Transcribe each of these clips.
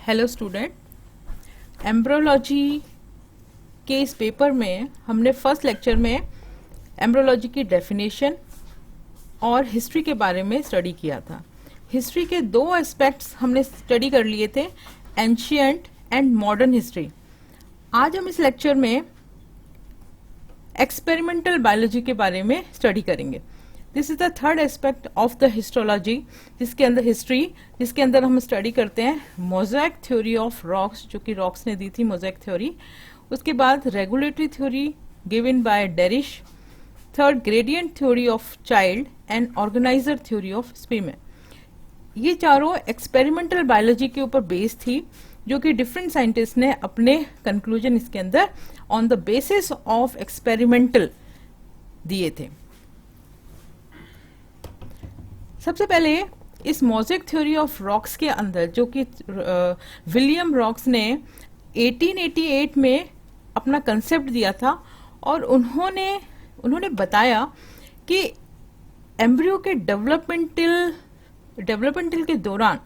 Hello student, embryology के इस paper में हमने फर्स्ट लेक्चर में एम्ब्रोलॉजी की डेफिनेशन और हिस्ट्री के बारे में स्टडी किया था। हिस्ट्री के दो एस्पेक्ट्स हमने स्टडी कर लिए थे, एंशिएंट एंड मॉडर्न हिस्ट्री। आज हम इस लेक्चर में एक्सपेरिमेंटल बायोलॉजी के बारे में स्टडी करेंगे। This is the third aspect of the histology, जिसके अंदर हिस्ट्री, जिसके अंदर हम स्टडी करते हैं मोज़ेक थ्योरी ऑफ रॉक्स, जो कि रॉक्स ने दी थी मोज़ेक थ्योरी। उसके बाद regulatory theory given by Driesch, third gradient theory of Child and organizer theory of Spemann. ये चारों एक्सपेरिमेंटल बायोलॉजी के ऊपर बेस थी, जो कि डिफरेंट साइंटिस्ट ने अपने कंक्लूजन इसके अंदर on the basis of experimental दिए थे। सबसे पहले इस मोज़ेक थ्योरी ऑफ रॉक्स के अंदर, जो कि विलियम रॉक्स ने 1888 में अपना कंसेप्ट दिया था, और उन्होंने बताया कि एम्ब्रियो के डेवलपमेंटल के दौरान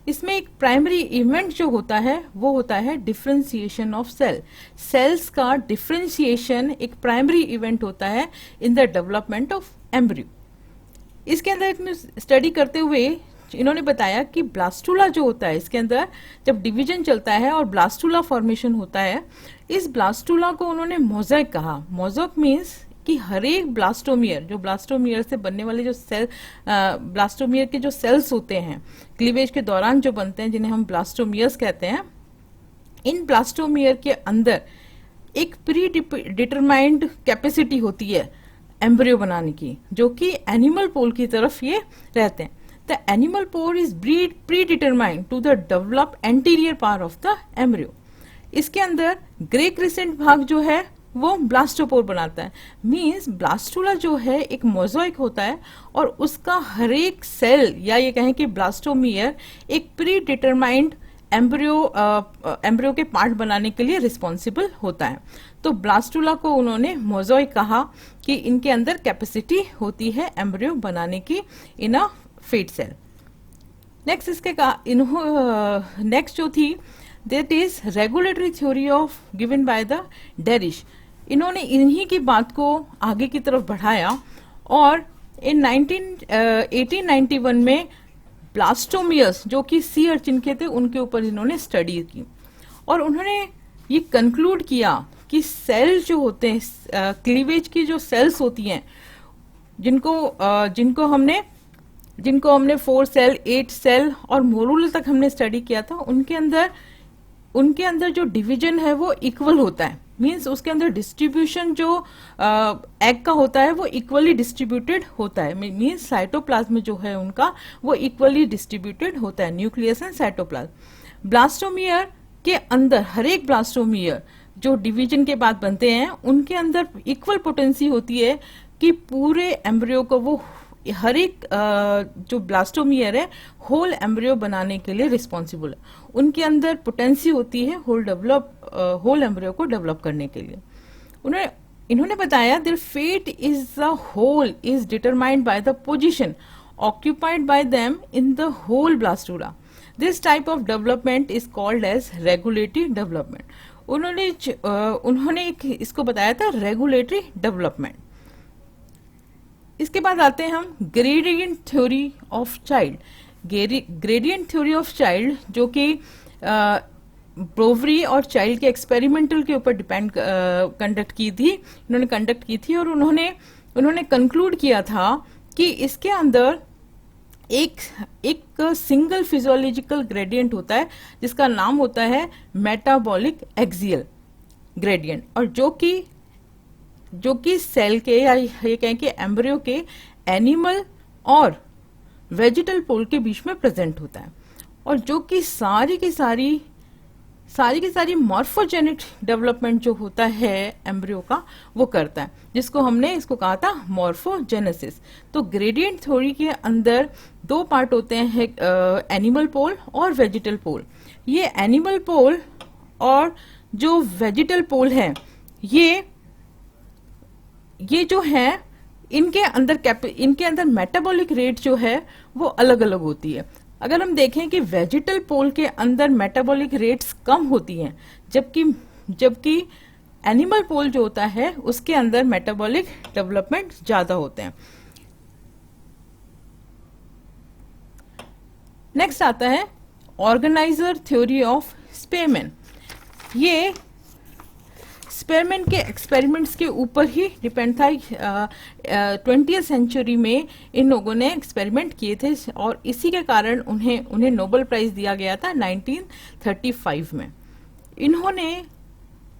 इसमें एक प्राइमरी इवेंट जो होता है वो होता है डिफरेंशिएशन ऑफ सेल्स का डिफरेंशिएशन एक प्राइमरी इवेंट होता है in the development of embryo. इसके अंदर स्टडी करते हुए इन्होंने बताया कि ब्लास्टुला जो होता है, इसके अंदर जब डिवीजन चलता है और ब्लास्टुला फॉर्मेशन होता है, इस ब्लास्टुला को उन्होंने मोज़ेक कहा। मोज़ेक मीन्स कि हर एक ब्लास्टोमियर, जो ब्लास्टोमियर से बनने वाले जो सेल, ब्लास्टोमियर के जो सेल्स होते हैं क्लीवेज के दौरान जो बनते हैं, जिन्हें हम ब्लास्टोमियर्स कहते हैं, इन ब्लास्टोमियर के अंदर एक प्री डिटरमाइंड कैपेसिटी होती है एम्ब्रियो बनाने की, जो कि एनिमल पोल की तरफ ये रहते हैं। The animal pole is predetermined to the develop anterior part of the embryo. इसके अंदर ग्रे क्रिसेंट भाग जो है वो ब्लास्टोपोर बनाता है। मींस ब्लास्टुला जो है एक मोज़ेक होता है, और उसका हर एक सेल, या ये कहें कि ब्लास्टोमियर, एक प्री डिटरमाइंड एम्ब्रियो के पार्ट बनाने के लिए रिस्पॉन्सिबल होता है। तो ब्लास्टुला को उन्होंने मोज़ेक कहा कि इनके अंदर कैपेसिटी होती है एम्ब्रियो बनाने की in a fit cell. Next इसके नेक्स्ट जो थी, that is regulatory theory of given by the Driesch. इन्होंने इन्हीं की बात को आगे की तरफ बढ़ाया, और इन 1891 में ब्लास्टोमियर्स, जो कि सी अर्चिन के थे, उनके ऊपर इन्होंने स्टडी की, और उन्होंने ये कंक्लूड किया कि सेल जो होते हैं, क्लीवेज की जो सेल्स होती हैं, जिनको हमने 4 सेल, 8 सेल और मोरूल तक हमने स्टडी किया था, उनके अंदर जो डिवीजन है वो इक्वल होता है। मींस उसके अंदर डिस्ट्रीब्यूशन जो एग का होता है वो इक्वली डिस्ट्रीब्यूटेड होता है। मींस साइटोप्लाज्म जो है उनका वो इक्वली डिस्ट्रीब्यूटेड होता है, न्यूक्लियस एंड साइटोप्लाज्म। ब्लास्टोमियर के अंदर हर एक ब्लास्टोमियर जो डिवीजन के बाद बनते हैं, उनके अंदर इक्वल पोटेंसी होती है कि पूरे एम्ब्रियो को वो हर एक जो ब्लास्टोमियर है होल एम्ब्रियो बनाने के लिए रिस्पॉन्सिबल है। उनके अंदर पोटेंसी होती है होल एम्ब्रियो को डेवलप करने के लिए। इन्होंने बताया their fate is the whole is determined by the position occupied by them in the whole blastula. This type of development is called as regulatory development. उन्होंने इसको बताया था रेगुलेटरी डेवलपमेंट। इसके बाद आते हैं हम gradient theory of child. Gradient theory of child, जो कि ब्रोवरी और चाइल्ड के एक्सपेरिमेंटल के ऊपर कंडक्ट की थी, और उन्होंने कंक्लूड किया था कि इसके अंदर एक सिंगल फिजियोलॉजिकल ग्रेडियंट होता है, जिसका नाम होता है मेटाबॉलिक एक्सियल ग्रेडियंट, और जो कि सेल के, या ये कहें कि एम्ब्रियो के एनिमल और वेजिटल पोल के बीच में प्रेजेंट होता है, और जो कि सारी की सारी मॉर्फोजेनिक डेवलपमेंट जो होता है एम्ब्रियो का वो करता है, जिसको हमने इसको कहा था मॉर्फोजेनेसिस। तो ग्रेडियंट थ्योरी के अंदर दो पार्ट होते हैं, एनिमल पोल और वेजिटल पोल। ये एनिमल पोल और जो वेजिटल पोल है, ये जो है इनके अंदर मेटाबॉलिक रेट जो है वो अलग अलग होती है। अगर हम देखें कि वेजिटल पोल के अंदर मेटाबॉलिक रेट्स कम होती हैं, जबकि एनिमल पोल जो होता है उसके अंदर मेटाबॉलिक डेवलपमेंट ज्यादा होते हैं। नेक्स्ट आता है ऑर्गेनाइजर थ्योरी ऑफ स्पेरमैन। ये स्पेरमैन के एक्सपेरिमेंट्स के ऊपर ही डिपेंड था। 20th सेंचुरी में इन लोगों ने एक्सपेरिमेंट किए थे और इसी के कारण उन्हें नोबेल प्राइज दिया गया था 1935 में।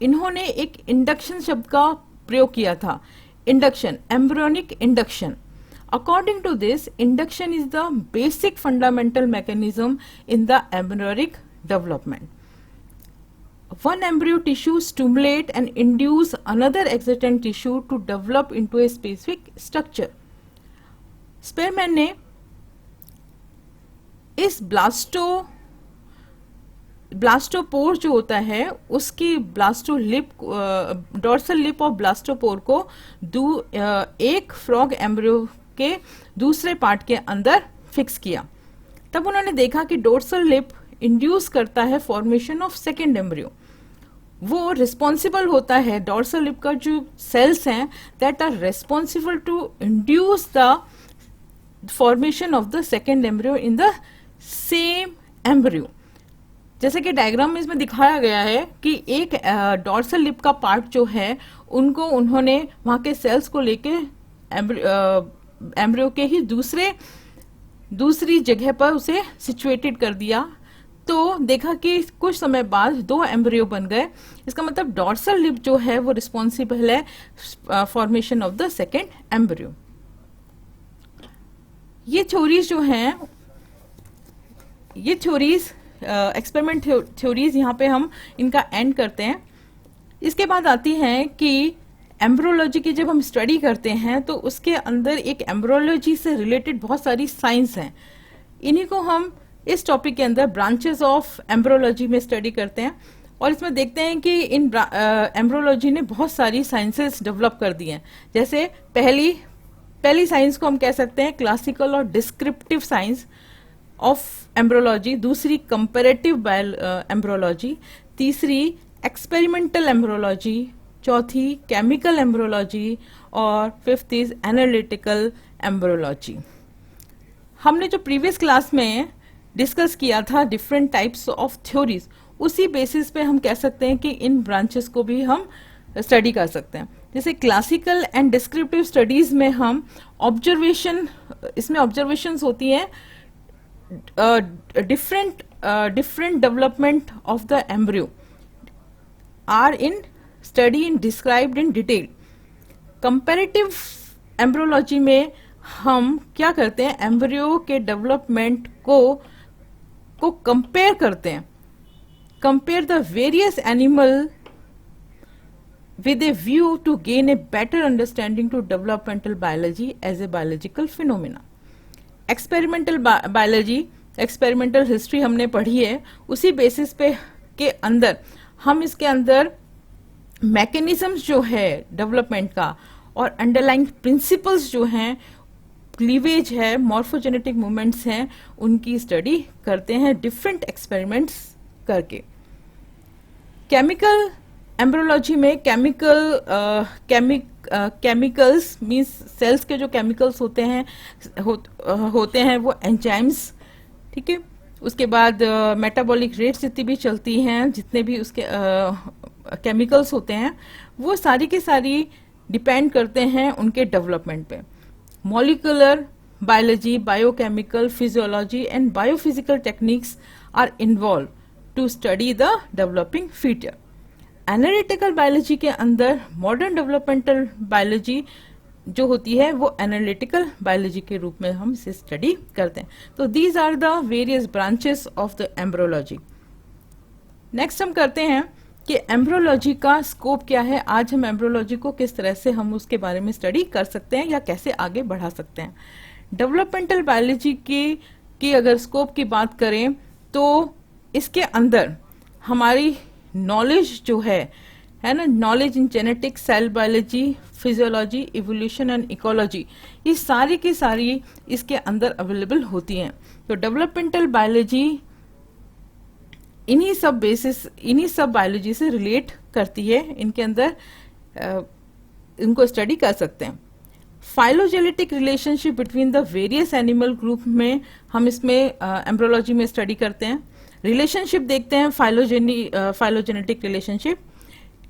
इन्होंने एक इंडक्शन शब्द का प्रयोग किया था, induction, embryonic induction. According to this, induction is the basic fundamental mechanism in the embryonic development. One embryo tissue stimulate and induce another existent tissue to develop into a specific structure. Spearman ने इस blastopore जो होता है उसकी dorsal lip और blastopore को एक frog embryo के दूसरे पार्ट के अंदर फिक्स किया। तब उन्होंने देखा कि डोर्सल लिप इंड्यूस करता है फॉर्मेशन ऑफ सेकेंड एम्ब्रियो। वो रिस्पॉन्सिबल होता है, डोर्सल लिप का जो सेल्स हैं that are responsible to induce the formation of the second embryo in the same embryo. जैसे कि डायग्राम में इसमें दिखाया गया है कि एक डोर्सल लिप का पार्ट जो है उन्होंने वहां के सेल्स को लेके एम्ब्रियो के ही दूसरी जगह पर उसे सिचुएटेड कर दिया। तो देखा कि कुछ समय बाद 2 एम्ब्रियो बन गए। इसका मतलब डोर्सल लिप जो है वो रिस्पॉन्सिबल है formation of the second embryo. ये थ्योरीज एक्सपेरिमेंट थ्योरीज यहाँ पे हम इनका एंड करते हैं। इसके बाद आती हैं कि एम्ब्रियोलॉजी की जब हम स्टडी करते हैं तो उसके अंदर एक एम्ब्रियोलॉजी से रिलेटेड बहुत सारी साइंस हैं। इन्हीं को हम इस टॉपिक के अंदर ब्रांचेस ऑफ एम्ब्रियोलॉजी में स्टडी करते हैं और इसमें देखते हैं कि इन एम्ब्रियोलॉजी ने बहुत सारी साइंसेस डेवलप कर दी हैं। जैसे पहली साइंस को हम कह सकते हैं क्लासिकल और डिस्क्रिप्टिव साइंस ऑफ एम्ब्रियोलॉजी, दूसरी कंपैरेटिव एम्ब्रियोलॉजी, तीसरी एक्सपेरिमेंटल एम्ब्रियोलॉजी, चौथी केमिकल एम्ब्रियोलॉजी और फिफ्थ इज एनालिटिकल एम्ब्रियोलॉजी। हमने जो प्रीवियस क्लास में डिस्कस किया था डिफरेंट टाइप्स ऑफ थ्योरीज, उसी बेसिस पे हम कह सकते हैं कि इन ब्रांचेस को भी हम स्टडी कर सकते हैं। जैसे क्लासिकल एंड डिस्क्रिप्टिव स्टडीज में हम इसमें ऑब्जर्वेशंस होती हैं different development of the embryo are described in detail. Comparative embryology में हम क्या करते हैं, एम्ब्रियो के डेवलपमेंट को कंपेयर करते हैं, compare the various animal with a view to gain a better understanding to developmental biology as a biological phenomena. Experimental biology, experimental history हमने पढ़ी है, उसी बेसिस पे के अंदर हम इसके अंदर मैकेनिज्म्स जो है डेवलपमेंट का और अंडरलाइंग प्रिंसिपल्स जो हैं, क्लीवेज है, मॉर्फोजेनेटिक मूवमेंट्स हैं, उनकी स्टडी करते हैं डिफरेंट एक्सपेरिमेंट्स करके। केमिकल एम्ब्रियोलॉजी में केमिकल्स मींस सेल्स के जो केमिकल्स होते हैं वो एंजाइम्स, ठीक है। उसके बाद मेटाबॉलिक रेट्स जितनी भी चलती हैं, जितने भी उसके केमिकल्स होते हैं, वो सारी की सारी डिपेंड करते हैं उनके डेवलपमेंट पे। Molecular biology, biochemical, physiology and biophysical techniques are involve to study the developing feature. Analytical biology के अंदर मॉडर्न डेवलपमेंटल बायोलॉजी जो होती है वो एनालिटिकल बायोलॉजी के रूप में हम इसे स्टडी करते हैं। तो these are the various branches of the embryology. Next हम करते हैं कि एम्ब्रियोलॉजी का स्कोप क्या है। आज हम एम्ब्रियोलॉजी को किस तरह से हम उसके बारे में स्टडी कर सकते हैं या कैसे आगे बढ़ा सकते हैं। डेवलपमेंटल बायोलॉजी की अगर स्कोप की बात करें तो इसके अंदर हमारी नॉलेज जो है है ना, knowledge in genetics, cell biology, physiology, evolution and ecology, ये सारी की सारी इसके अंदर अवेलेबल होती हैं। तो डेवलपमेंटल बायोलॉजी इन्हीं सब बायोलॉजी से रिलेट करती है, इनके अंदर इनको स्टडी कर सकते हैं। Phylogenetic relationship between the various animal group में हम इसमें एम्ब्रोलॉजी में स्टडी करते हैं, रिलेशनशिप देखते हैं, फाइलोजेनेटिक रिलेशनशिप।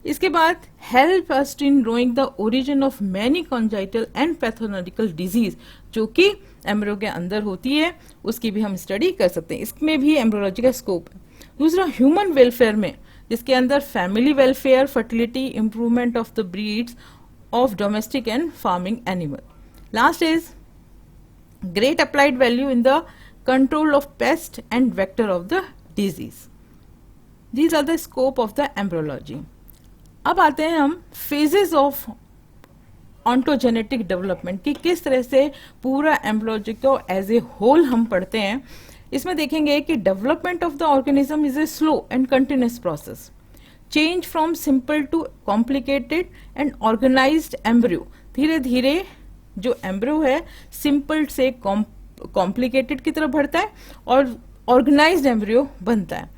इसके बाद help us in knowing the origin of many congenital and pathological disease, जो कि एम्ब्रो के अंदर होती है, उसकी भी हम स्टडी कर सकते हैं। इसमें भी एम्ब्रोलॉजी का स्कोप है। दूसरा ह्यूमन वेलफेयर में, जिसके अंदर family welfare, fertility, improvement of the breeds of domestic and farming animal. Last is great applied value in the control of pest and vector of the disease. These are the scope of the embryology. अब आते हैं हम phases of ontogenetic development कि किस तरह से पूरा embryology को एज ए होल हम पढ़ते हैं। इसमें देखेंगे कि development of the organism is a slow and continuous process, change from simple to complicated and organized embryo. धीरे धीरे जो एम्ब्रियो है सिंपल से कॉम्प्लिकेटेड की तरफ बढ़ता है और ऑर्गेनाइज्ड एम्ब्रियो बनता है।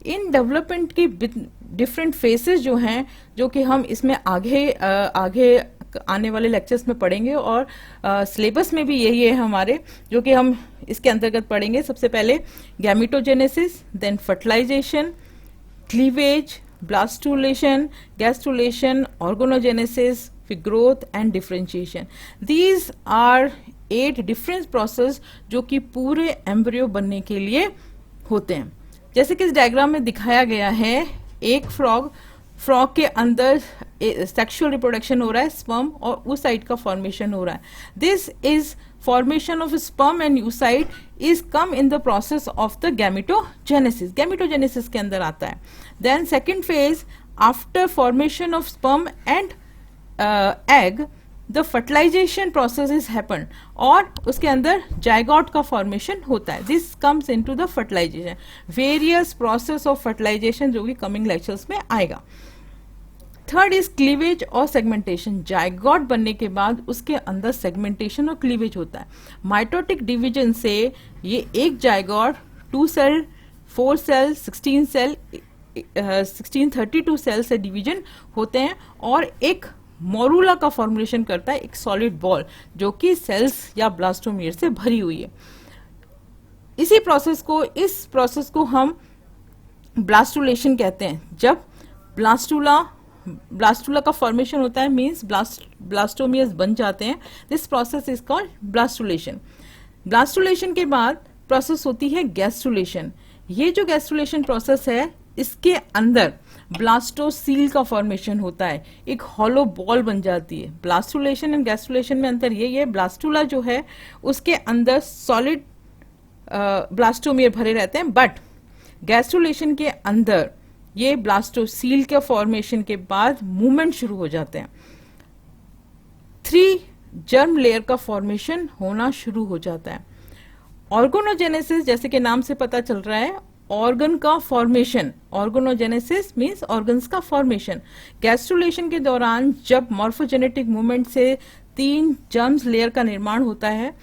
इन डेवलपमेंट की डिफरेंट फेसेस जो हैं, जो कि हम इसमें आगे आने वाले लेक्चर्स में पढ़ेंगे और सिलेबस में भी यही है हमारे, जो कि हम इसके अंतर्गत पढ़ेंगे। सबसे पहले gametogenesis, then fertilization, cleavage, blastulation, gastrulation, organogenesis, growth and differentiation. These are 8 different process जो कि पूरे एम्ब्रियो बनने के लिए होते हैं। जैसे कि इस डायग्राम में दिखाया गया है, एक फ्रॉग के अंदर सेक्सुअल रिप्रोडक्शन हो रहा है, स्पर्म और oocyte का फॉर्मेशन हो रहा है। This is formation of sperm and oocyte is come in the process of the gametogenesis. Gametogenesis के अंदर आता है। Then second phase, after formation of sperm and egg, the fertilization process is happen और उसके अंदर जायगोट का formation होता है। This comes into the fertilization. Various process of fertilization जो कि coming lectures में आएगा। थर्ड इज क्लीवेज और सेगमेंटेशन। जायगोट बनने के बाद उसके अंदर सेगमेंटेशन और क्लीवेज होता है। माइटोटिक डिवीजन से ये एक zygote 2 cell, 4 cell, 16 cell, 1632 cell से डिवीजन होते हैं और एक मोरूला का फॉर्मुलेशन करता है, एक सॉलिड बॉल जो कि सेल्स या ब्लास्टोमियर से भरी हुई है। इस प्रोसेस को हम ब्लास्टुलेशन कहते हैं। जब ब्लास्टुला का फॉर्मेशन होता है, मींस ब्लास्टोमियर्स बन जाते हैं। This process is called blastulation. Blastulation के बाद प्रोसेस होती है गैस्ट्रुलेशन। ये जो गैस्ट्रुलेशन प्रोसेस है, इसके अंदर ब्लास्टोसील का फॉर्मेशन होता है, एक हॉलो बॉल बन जाती है। ब्लास्टुलेशन एंड गैस्ट्रुलेशन में अंतर ये है, ब्लास्टुला जो है उसके अंदर सॉलिड ब्लास्टोमियर भरे रहते हैं, बट गैस्ट्रुलेशन के अंदर ये ब्लास्टोसील के फॉर्मेशन के बाद मूवमेंट शुरू हो जाते हैं। 3 जर्म लेयर का फॉर्मेशन होना शुरू हो जाता है। ऑर्गोनोजेनेसिस, जैसे कि नाम से पता चल रहा है, ऑर्गन का फॉर्मेशन। ऑर्गोनोजेनेसिस मींस ऑर्गन्स का फॉर्मेशन। गैस्ट्रुलेशन के दौरान जब मॉर्फोजेनेटिक मूवमेंट से 3 जर्म्स लेयर का निर्माण होता है,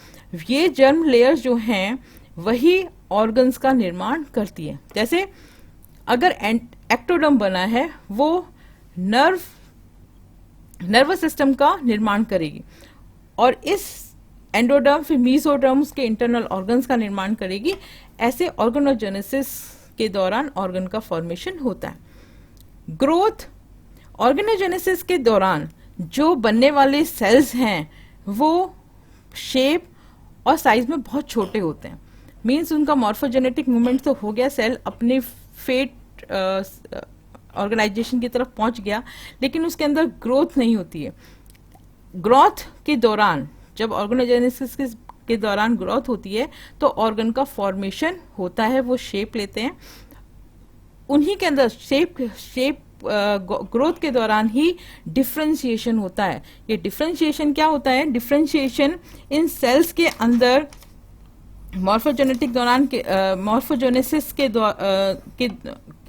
ये जर्म लेयर जो हैं वही ऑर्गन्स का निर्माण करती है। जैसे अगर एक्टोडर्म बना है, वो नर्वस सिस्टम का निर्माण करेगी और इस एंडोडर्म फिर मीजोडर्म उसके इंटरनल ऑर्गन्स का निर्माण करेगी। ऐसे ऑर्गेनोजेनेसिस के दौरान ऑर्गन का फॉर्मेशन होता है। ग्रोथ, ऑर्गेनोजेनेसिस के दौरान जो बनने वाले सेल्स हैं वो शेप और साइज में बहुत छोटे होते हैं। मींस उनका मॉर्फोजेनेटिक मूवमेंट तो हो गया, सेल अपने फेट ऑर्गेनाइजेशन की तरफ पहुंच गया, लेकिन उसके अंदर ग्रोथ नहीं होती है। ग्रोथ के दौरान, जब ऑर्गेनोजेनेसिस के दौरान ग्रोथ होती है तो ऑर्गन का फॉर्मेशन होता है, वो शेप लेते हैं। उन्हीं के अंदर शेप ग्रोथ के दौरान ही डिफरेंशिएशन होता है। ये डिफरेंशिएशन क्या होता है? डिफरेंशिएशन इन सेल्स के अंदर मॉर्फोजेनेटिक दौरान मॉर्फोजेनेसिस के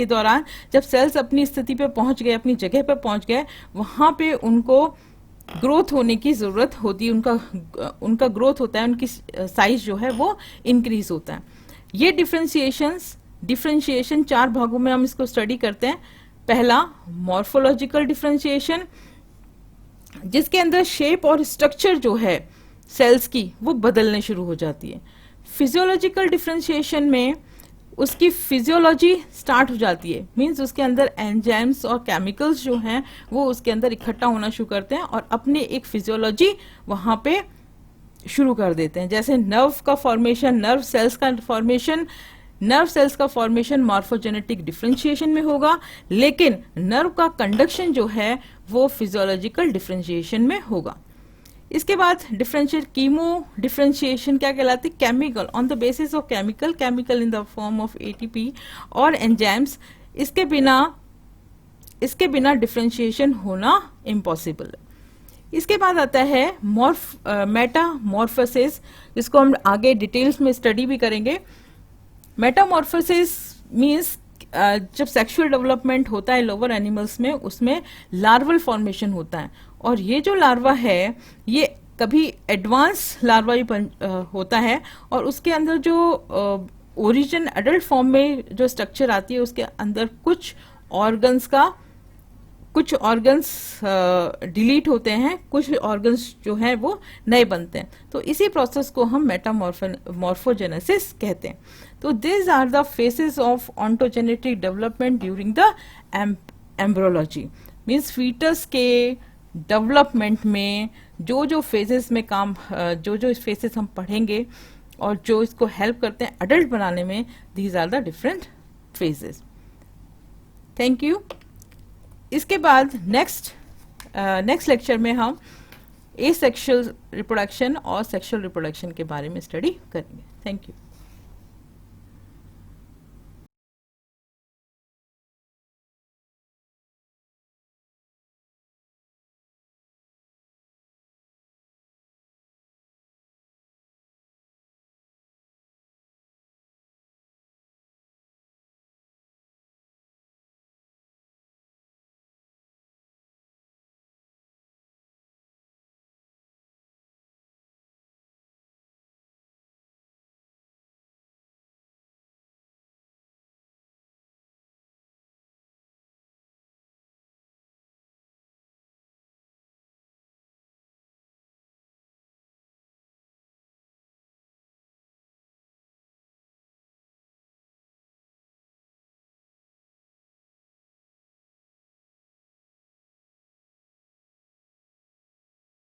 दौरान जब सेल्स अपनी स्थिति पे पहुंच गए, अपनी जगह पे पहुंच गए, वहां पे उनको ग्रोथ होने की जरूरत होती है, उनका ग्रोथ होता है, उनकी साइज जो है वो इंक्रीज होता है। ये डिफरेंशिएशन 4 भागों में हम इसको स्टडी करते हैं। पहला मॉर्फोलॉजिकल डिफरेंशिएशन, जिसके अंदर शेप और स्ट्रक्चर जो है सेल्स की वो बदलने शुरू हो जाती है। फिजियोलॉजिकल डिफरेंशिएशन में उसकी फिजियोलॉजी स्टार्ट हो जाती है, मींस उसके अंदर एंजाइम्स और केमिकल्स जो हैं वो उसके अंदर इकट्ठा होना शुरू करते हैं और अपने एक फिजियोलॉजी वहां पे शुरू कर देते हैं। जैसे नर्व सेल्स का फॉर्मेशन मॉर्फोजेनेटिक डिफरेंशिएशन में होगा, लेकिन नर्व का कंडक्शन जो है वो फिजियोलॉजिकल डिफरेंशिएशन में होगा। इसके बाद कीमो डिफरेंशिएशन क्या कहलाती है? Chemical, on the basis of chemical in the form of ATP और एंजाइम्स। इसके बिना डिफरेंशिएशन होना इम्पॉसिबल है। इसके बाद आता है मेटामॉर्फोसिस, जिसको हम आगे डिटेल्स में स्टडी भी करेंगे। मेटामॉर्फोसिस मीन्स जब सेक्सुअल डेवलपमेंट होता है लोअर एनिमल्स में, उसमें लार्वल फॉर्मेशन होता है, और ये जो लार्वा है ये कभी एडवांस लार्वा ही होता है, और उसके अंदर जो ओरिजिन एडल्ट फॉर्म में जो स्ट्रक्चर आती है उसके अंदर कुछ ऑर्गन्स डिलीट होते हैं, कुछ ऑर्गन्स जो हैं वो नए बनते हैं। तो इसी प्रोसेस को हम मेटामॉर्फोजेनेसिस कहते हैं। तो this are the phases of ontogenetic development during the embryology. Means foetus के डेवलपमेंट में जो फेजेस में जो फेसेस हम पढ़ेंगे और जो इसको हेल्प करते हैं अडल्ट बनाने में, these are the different phases. Thank you. इसके बाद नेक्स्ट लेक्चर में हम एसेक्सुअल रिप्रोडक्शन और सेक्सुअल रिप्रोडक्शन के बारे में स्टडी करेंगे। Thank you.